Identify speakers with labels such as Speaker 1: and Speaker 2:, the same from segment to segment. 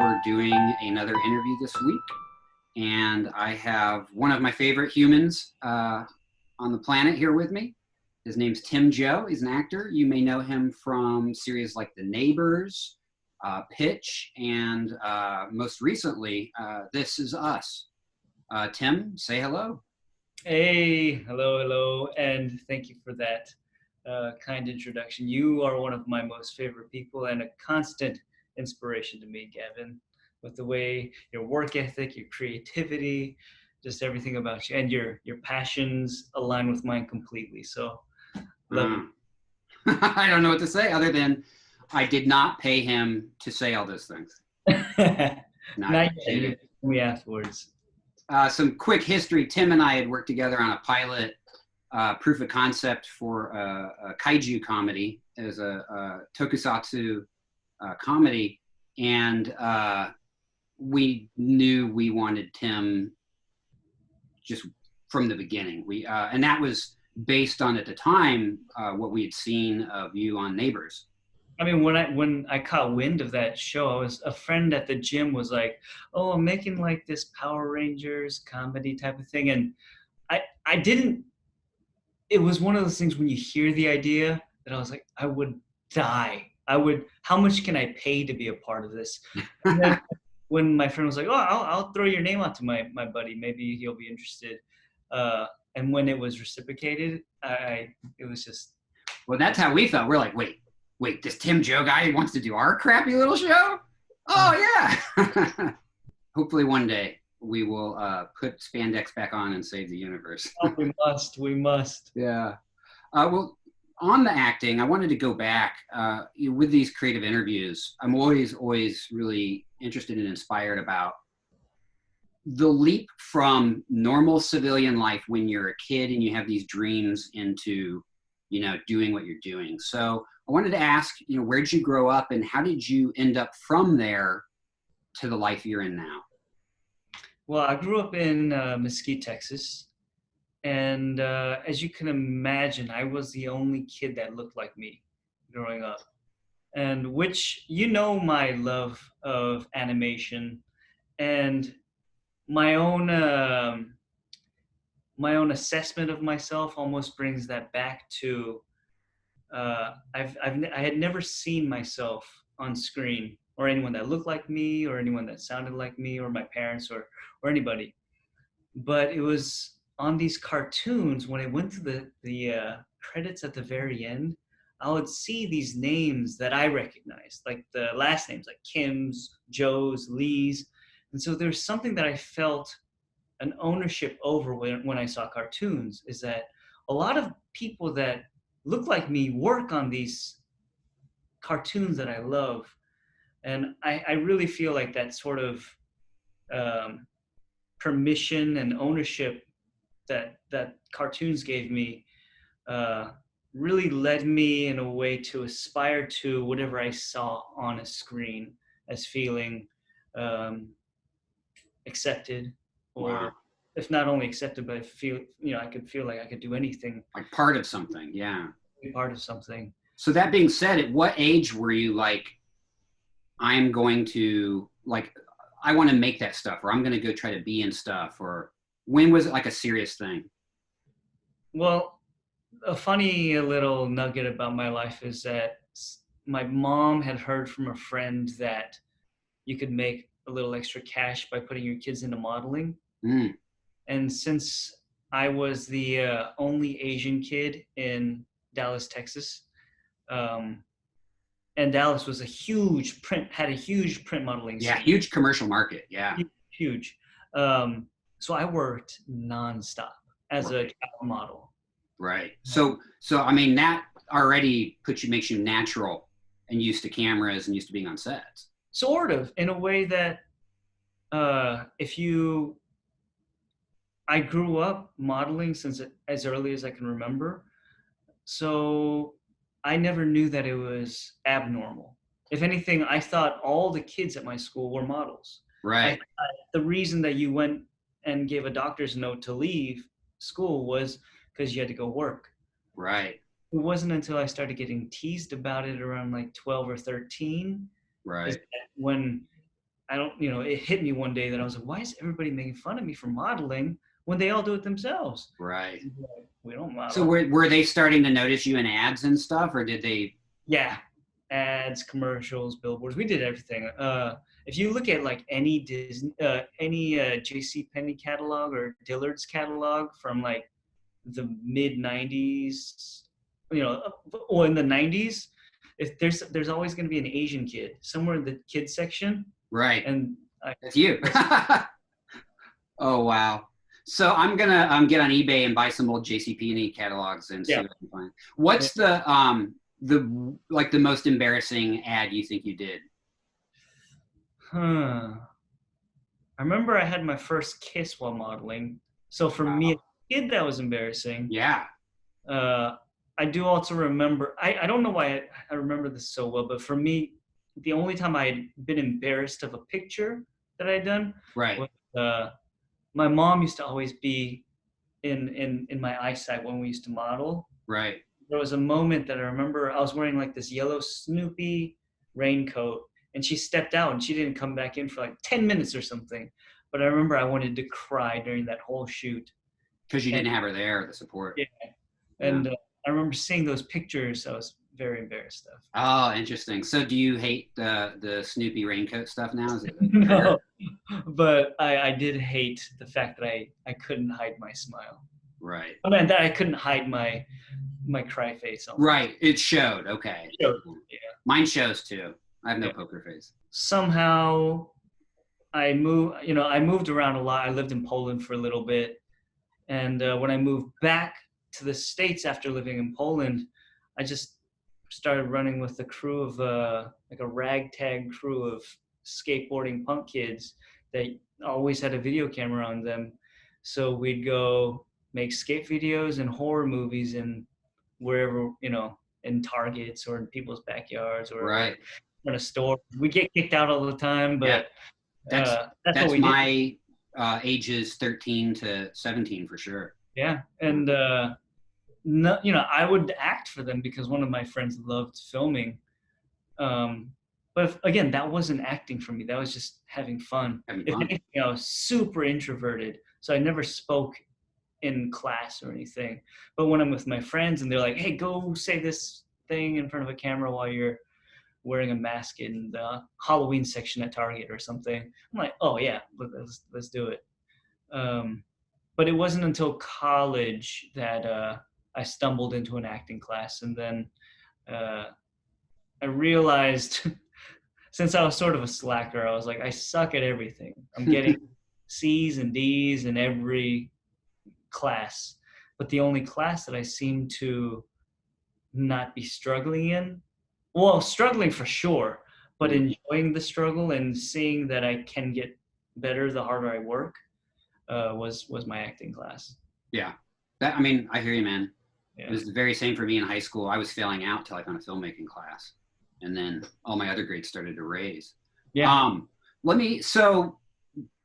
Speaker 1: we're doing another interview this week, and I have one of my favorite humans on the planet here with me. His name's Tim Joe. He's an actor. You may know him from series like The Neighbors, Pitch, and most recently, This Is Us. Tim, say hello.
Speaker 2: Hey, hello, and thank you for that kind introduction. You are one of my most favorite people and a constant inspiration to me, Gavin, with the way your work ethic, your creativity, just everything about you, and your passions align with mine completely. So, love you.
Speaker 1: I don't know what to say other than I did not pay him to say all those things.
Speaker 2: Not yet. You told me afterwards.
Speaker 1: Some quick history. Tim and I had worked together on a pilot proof of concept for a kaiju comedy. It was a tokusatsu comedy, and we knew we wanted Tim just from the beginning. And that was based on, at the time, what we had seen of you on Neighbors.
Speaker 2: I mean, when I caught wind of that show, a friend at the gym was like, "Oh, I'm making like this Power Rangers comedy type of thing," and I didn't. It was one of those things when you hear the idea that I was like, I would die. How much can I pay to be a part of this? And then when my friend was like, "Oh, I'll throw your name out to my buddy. Maybe he'll be interested." And when it was reciprocated, it was just.
Speaker 1: Well, that's how we felt. We're like, wait, this Tim Joe guy wants to do our crappy little show? Oh, yeah. Hopefully one day we will put spandex back on and save the universe.
Speaker 2: Oh, we must.
Speaker 1: Yeah. Well, on the acting, I wanted to go back with these creative interviews. I'm always really interested and inspired about the leap from normal civilian life when you're a kid and you have these dreams into, doing what you're doing. So I wanted to ask, where did you grow up and how did you end up from there to the life you're in now?
Speaker 2: Well, I grew up in Mesquite, Texas. And as you can imagine, I was the only kid that looked like me growing up. And which, my love of animation and my own assessment of myself almost brings that back to I had never seen myself on screen or anyone that looked like me or anyone that sounded like me or my parents or anybody. But it was on these cartoons when I went to the credits at the very end, I would see these names that I recognized, like the last names, like Kim's, Joe's, Lee's. And so there's something that I felt an ownership over when I saw cartoons, is that a lot of people that look like me work on these cartoons that I love. And I really feel like that sort of permission and ownership that cartoons gave me really led me in a way to aspire to whatever I saw on a screen as feeling accepted, or
Speaker 1: Wow.
Speaker 2: If not only accepted, but I could feel like I could do anything.
Speaker 1: Like part of something, yeah.
Speaker 2: Be part of something.
Speaker 1: So that being said, at what age were you like, I'm going to, like, I want to make that stuff, or I'm going to go try to be in stuff, or when was it like a serious thing?
Speaker 2: Well, a funny little nugget about my life is that my mom had heard from a friend that you could make a little extra cash by putting your kids into modeling.
Speaker 1: Mm.
Speaker 2: And since I was the only Asian kid in Dallas, Texas, and Dallas was had a huge print modeling scene.
Speaker 1: Yeah, huge commercial market, yeah.
Speaker 2: Huge. So I worked nonstop as a child model.
Speaker 1: Right. So I mean, that already makes you natural and used to cameras and used to being on sets.
Speaker 2: Sort of, in a way that I grew up modeling since as early as I can remember. So I never knew that it was abnormal. If anything, I thought all the kids at my school were models.
Speaker 1: Right.
Speaker 2: The reason that you went and gave a doctor's note to leave school was because you had to go work.
Speaker 1: Right.
Speaker 2: It wasn't until I started getting teased about it around like 12 or 13.
Speaker 1: Right.
Speaker 2: When I don't, you know, it hit me one day that I was like, why is everybody making fun of me for modeling when they all do it themselves?
Speaker 1: Right.
Speaker 2: Like, we don't
Speaker 1: So
Speaker 2: model.
Speaker 1: were they starting to notice you in ads and stuff, or did they?
Speaker 2: Yeah, ads, commercials, billboards. We did everything. If you look at like any Disney, any J.C. Penney catalog or Dillard's catalog from like the mid '90s, you know, or in the '90s, if there's always going to be an Asian kid somewhere in the kids section,
Speaker 1: Right.
Speaker 2: and
Speaker 1: That's you. Oh wow. So I'm gonna get on eBay and buy some old JCPenney catalogs and see
Speaker 2: yeah.
Speaker 1: what I can find. What's the like the most embarrassing ad you think you did?
Speaker 2: Huh. I remember I had my first kiss while modeling. So for me, as
Speaker 1: Wow.
Speaker 2: a kid, that was embarrassing.
Speaker 1: Yeah.
Speaker 2: Uh, I do also remember, I don't know why I remember this so well, but for me, the only time I had been embarrassed of a picture that I had done
Speaker 1: Right.
Speaker 2: was my mom used to always be in my eyesight when we used to model.
Speaker 1: Right.
Speaker 2: There was a moment that I remember I was wearing like this yellow Snoopy raincoat, and she stepped out and she didn't come back in for like 10 minutes or something. But I remember I wanted to cry during that whole shoot.
Speaker 1: Because you
Speaker 2: And
Speaker 1: didn't have her there, the support.
Speaker 2: yeah,
Speaker 1: Yeah.
Speaker 2: and I remember seeing those pictures. I was very embarrassed of.
Speaker 1: Oh, interesting. So do you hate the Snoopy raincoat stuff now? Is it a
Speaker 2: No,
Speaker 1: trigger?
Speaker 2: but I did hate the fact that I couldn't hide my smile.
Speaker 1: Right.
Speaker 2: I mean, that I couldn't hide my cry face almost.
Speaker 1: Right. It showed. Okay.
Speaker 2: Yeah.
Speaker 1: Mine shows too. I have no poker face.
Speaker 2: Somehow I moved around a lot. I lived in Poland for a little bit. And when I moved back to the States after living in Poland, I just started running with the crew of like a ragtag crew of skateboarding punk kids that always had a video camera on them. So we'd go make skate videos and horror movies in wherever, in Targets or in people's backyards or
Speaker 1: Right.
Speaker 2: in a store. We get kicked out all the time,
Speaker 1: Yeah.
Speaker 2: but
Speaker 1: That's
Speaker 2: that's what
Speaker 1: that's
Speaker 2: we did.
Speaker 1: my ages 13 to 17 for sure.
Speaker 2: Yeah, and no, I would act for them because one of my friends loved filming. But again, that wasn't acting for me. That was just having fun.
Speaker 1: Having
Speaker 2: If
Speaker 1: fun.
Speaker 2: anything, I was super introverted, so I never spoke in class or anything. But when I'm with my friends and they're like, "Hey, go say this thing in front of a camera while you're wearing a mask in the Halloween section at Target or something," I'm like, "Oh yeah, let's do it." But it wasn't until college that I stumbled into an acting class, and then I realized, since I was sort of a slacker, I was like, I suck at everything. I'm getting C's and D's in every class, but the only class that I seem to not be struggling in, well, struggling for sure, but enjoying the struggle and seeing that I can get better the harder I work, was my acting class.
Speaker 1: Yeah. I mean, I hear you, man.
Speaker 2: Yeah.
Speaker 1: It was the very same for me in high school. I was failing out till I found a filmmaking class. And then all my other grades started to raise.
Speaker 2: Yeah.
Speaker 1: So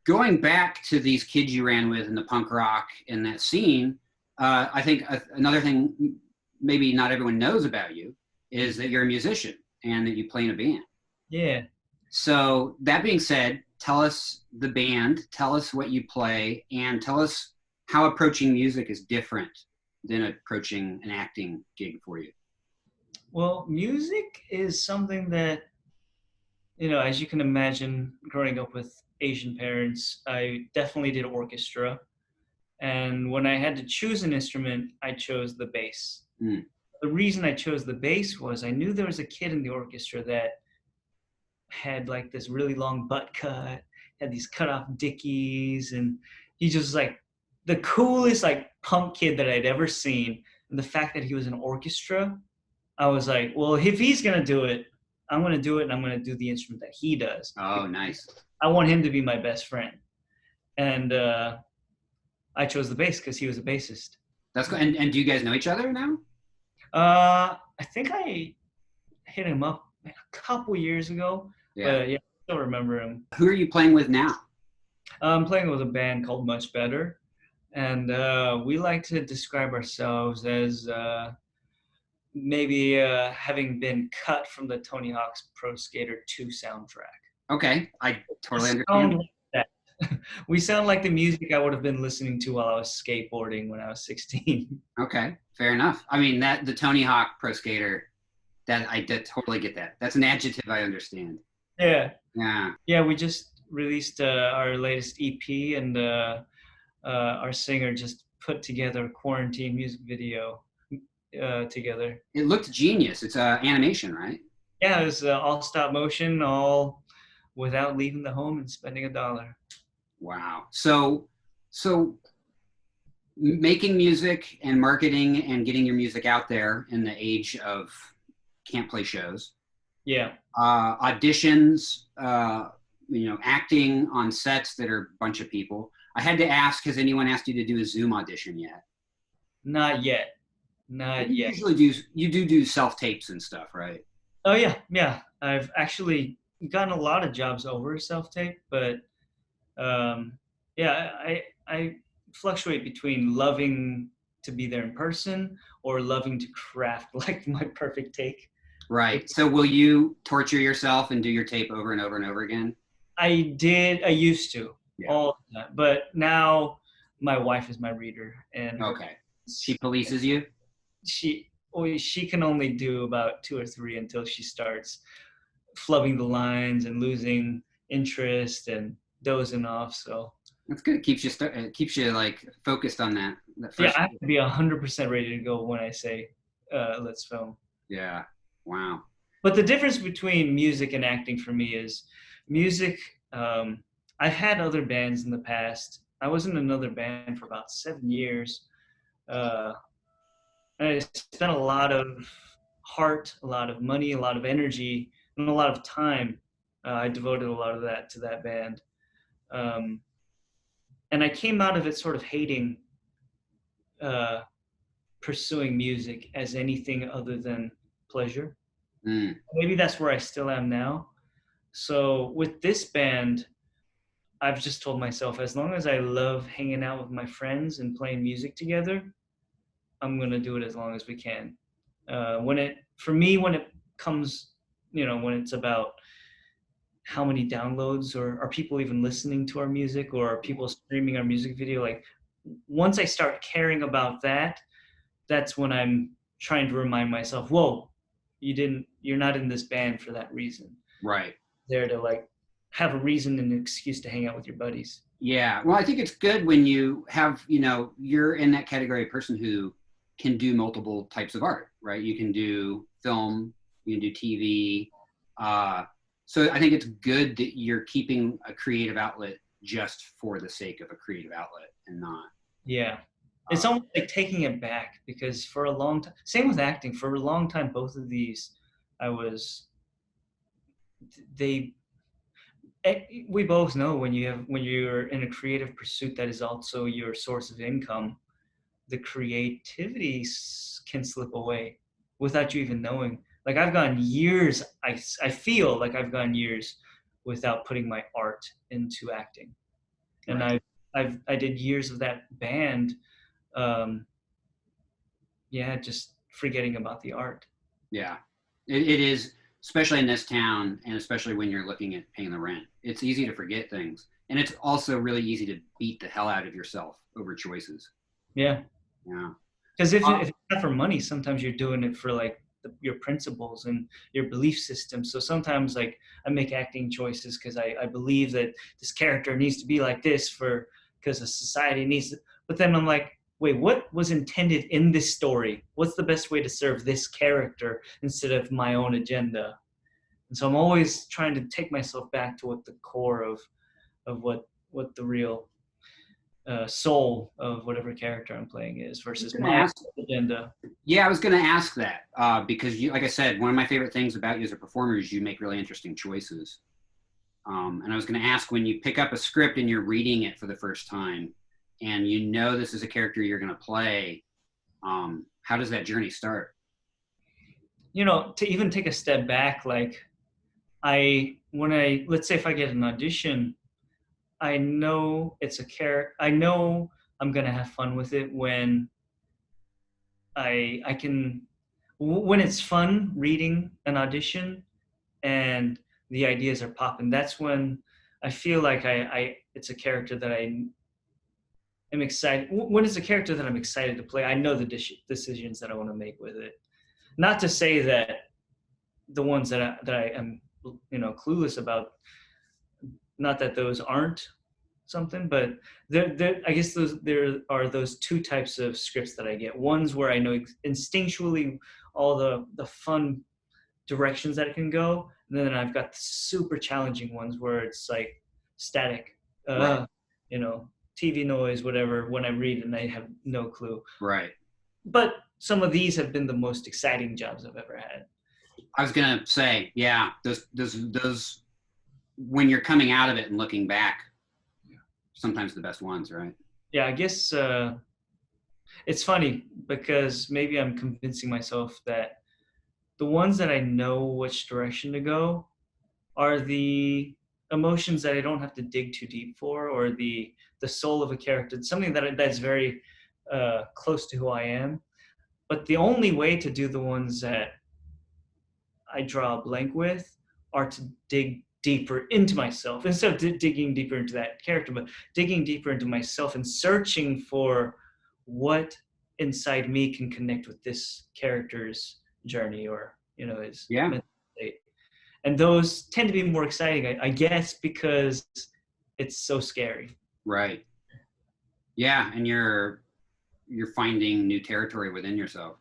Speaker 1: going back to these kids you ran with in the punk rock in that scene, I think another thing maybe not everyone knows about you is that you're a musician and that you play in a band.
Speaker 2: Yeah.
Speaker 1: So that being said, tell us the band, tell us what you play, and tell us how approaching music is different than approaching an acting gig for you.
Speaker 2: Well, music is something that, as you can imagine, growing up with Asian parents, I definitely did orchestra. And when I had to choose an instrument, I chose the bass.
Speaker 1: Mm.
Speaker 2: The reason I chose the bass was I knew there was a kid in the orchestra that had like this really long butt cut, had these cut off dickies, and he just like the coolest like punk kid that I'd ever seen. And the fact that he was in orchestra, I was like, well, if he's gonna do it, I'm gonna do it, and I'm gonna do the instrument that he does.
Speaker 1: Oh, nice.
Speaker 2: I want him to be my best friend. And I chose the bass because he was a bassist.
Speaker 1: That's cool. And do you guys know each other now?
Speaker 2: I think I hit him up a couple years ago.
Speaker 1: Yeah.
Speaker 2: But yeah, I still remember him.
Speaker 1: Who are you playing with now?
Speaker 2: I'm playing with a band called Much Better. And we like to describe ourselves as maybe having been cut from the Tony Hawk's Pro Skater 2 soundtrack.
Speaker 1: Okay, I
Speaker 2: We
Speaker 1: totally
Speaker 2: sound
Speaker 1: understand.
Speaker 2: like that. We sound like the music I would have been listening to while I was skateboarding when I was 16.
Speaker 1: Okay, fair enough. I mean that the Tony Hawk Pro Skater, that I did totally get that. That's an adjective I understand.
Speaker 2: Yeah.
Speaker 1: Yeah.
Speaker 2: Yeah, we just released our latest EP, and our singer just put together a quarantine music video together.
Speaker 1: It looked genius. It's animation, right?
Speaker 2: Yeah, it was all stop motion, all without leaving the home and spending a dollar.
Speaker 1: Wow. So making music and marketing and getting your music out there in the age of can't play shows,
Speaker 2: Yeah.
Speaker 1: auditions, acting on sets that are a bunch of people. I had to ask, has anyone asked you to do a Zoom audition yet?
Speaker 2: Not yet. Not
Speaker 1: You
Speaker 2: yet.
Speaker 1: usually do self tapes and stuff, right?
Speaker 2: Oh yeah, yeah. I've actually gotten a lot of jobs over self-tape, but yeah, I fluctuate between loving to be there in person or loving to craft like my perfect take.
Speaker 1: Right. So will you torture yourself and do your tape over and over and over again?
Speaker 2: I did. I used to
Speaker 1: Yeah.
Speaker 2: all the time, but now my wife is my reader, and her
Speaker 1: Okay. She polices you?
Speaker 2: she can only do about two or three until she starts flubbing the lines and losing interest and dozing off. So
Speaker 1: That's good. It keeps you it keeps you like focused on that
Speaker 2: yeah,
Speaker 1: first.
Speaker 2: I have to be 100% ready to go when I say let's film.
Speaker 1: Yeah. Wow.
Speaker 2: But the difference between music and acting for me is music. I've had other bands in the past. I was in another band for about 7 years. Uh, and I spent a lot of heart, a lot of money, a lot of energy, and a lot of time. I devoted a lot of that to that band. Um, and I came out of it sort of hating uh, pursuing music as anything other than pleasure.
Speaker 1: Mm.
Speaker 2: Maybe that's where I still am now. So with this band, I've just told myself, as long as I love hanging out with my friends and playing music together, I'm gonna do it as long as we can. For me, when it comes, when it's about how many downloads or are people even listening to our music or are people streaming our music video, like once I start caring about that, that's when I'm trying to remind myself, whoa, you're not in this band for that reason.
Speaker 1: Right.
Speaker 2: There to like have a reason and an excuse to hang out with your buddies.
Speaker 1: Yeah. Well, I think it's good when you have, you're in that category of person who can do multiple types of art, right? You can do film, you can do TV. So I think it's good that you're keeping a creative outlet just for the sake of a creative outlet and not.
Speaker 2: Yeah. It's almost like taking it back because for a long time, same with acting, for a long time, both of these, I was, they, we both know when you're in a creative pursuit that is also your source of income, the creativity can slip away without you even knowing. Like I've gone years, I feel like I've gone years without putting my art into acting. And
Speaker 1: Right.
Speaker 2: I did years of that band. Um, yeah, just forgetting about the art.
Speaker 1: Yeah. It is, especially in this town, and especially when you're looking at paying the rent. It's easy to forget things. And it's also really easy to beat the hell out of yourself over choices.
Speaker 2: Yeah.
Speaker 1: Yeah.
Speaker 2: Because if it's not for money, sometimes you're doing it for like your principles and your belief system. So sometimes like I make acting choices because I believe that this character needs to be like this because the society needs it. But then I'm like, wait, what was intended in this story? What's the best way to serve this character instead of my own agenda? And so I'm always trying to take myself back to what the core of what the real soul of whatever character I'm playing is versus my
Speaker 1: Ask,
Speaker 2: agenda.
Speaker 1: yeah, I was going to ask that because you, like I said, one of my favorite things about you as a performer is you make really interesting choices. And I was going to ask, when you pick up a script and you're reading it for the first time, and this is a character you're going to play, how does that journey start?
Speaker 2: To even take a step back, like let's say if I get an audition, I know it's a character. I know I'm gonna have fun with it when when it's fun reading an audition and the ideas are popping, that's when I feel like it's a character that I am excited. When it's a character that I'm excited to play, I know the decisions that I want to make with it. Not to say that the ones that I am, clueless about, not that those aren't something, but I guess there are those two types of scripts that I get. Ones where I know instinctually all the fun directions that it can go, and then I've got the super challenging ones where it's like static,
Speaker 1: Right.
Speaker 2: TV noise, whatever, when I read and I have no clue.
Speaker 1: Right.
Speaker 2: But some of these have been the most exciting jobs I've ever had.
Speaker 1: I was gonna say, yeah, those when you're coming out of it and looking back, sometimes the best ones, right?
Speaker 2: Yeah, I guess it's funny because maybe I'm convincing myself that the ones that I know which direction to go are the emotions that I don't have to dig too deep for, or the soul of a character, something that's very close to who I am. But the only way to do the ones that I draw a blank with are to dig deeper into myself, instead of digging deeper into that character, but digging deeper into myself and searching for what inside me can connect with this character's journey, or his
Speaker 1: Yeah.
Speaker 2: mental state. And those tend to be more exciting, I guess, because it's so scary.
Speaker 1: Right. Yeah, and you're finding new territory within yourself.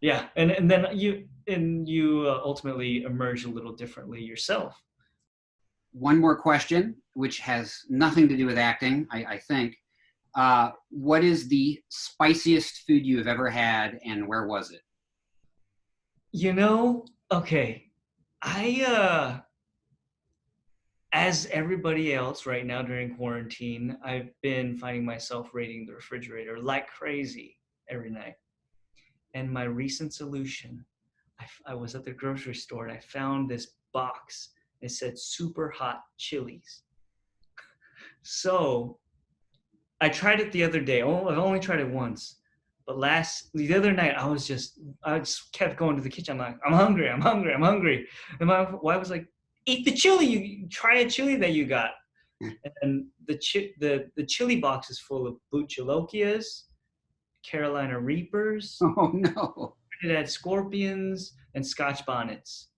Speaker 2: Yeah, and then you ultimately emerge a little differently yourself.
Speaker 1: One more question, which has nothing to do with acting, I think. What is the spiciest food you have ever had, and where was it?
Speaker 2: Okay, I as everybody else right now during quarantine, I've been finding myself raiding the refrigerator like crazy every night. And my recent solution, I was at the grocery store and I found this box. It said super hot chilies. So I tried it the other day. I've only tried it once. But the other night, I just kept going to the kitchen. I'm like, I'm hungry, I'm hungry, I'm hungry. And my wife was like, eat the chili. You try a chili that you got. And the chili box is full of Buchalokias, Carolina Reapers,
Speaker 1: Oh no.
Speaker 2: Trinidad Scorpions, and Scotch Bonnets.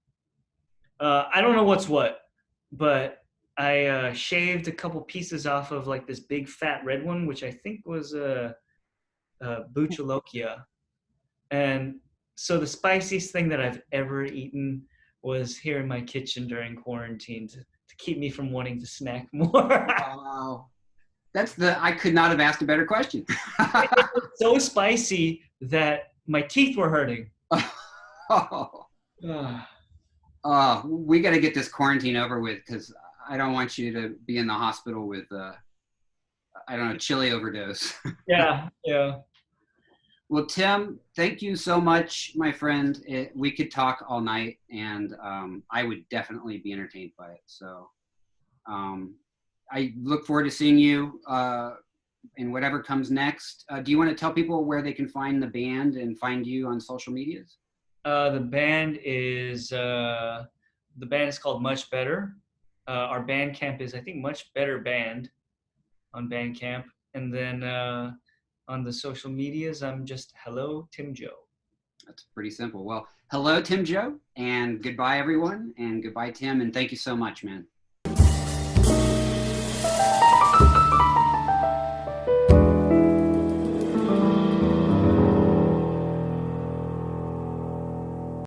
Speaker 2: I don't know what's what, but I shaved a couple pieces off of like this big fat red one, which I think was a Buchalokia. And so the spiciest thing that I've ever eaten was here in my kitchen during quarantine to keep me from wanting to snack more.
Speaker 1: Wow. I could not have asked a better question.
Speaker 2: It was so spicy that my teeth were hurting.
Speaker 1: Oh. We got to get this quarantine over with, because I don't want you to be in the hospital with, I don't know, chili overdose.
Speaker 2: Yeah.
Speaker 1: Well, Tim, thank you so much, my friend. We could talk all night, and I would definitely be entertained by it. So I look forward to seeing you in whatever comes next. Do you want to tell people where they can find the band and find you on social medias?
Speaker 2: The band is called Much Better. Our Bandcamp is, I think, Much Better Band on Bandcamp. And then on the social medias, I'm just Hello Tim Joe.
Speaker 1: That's pretty simple. Well, hello, Tim Joe, and goodbye, everyone, and goodbye, Tim, and thank you so much, man.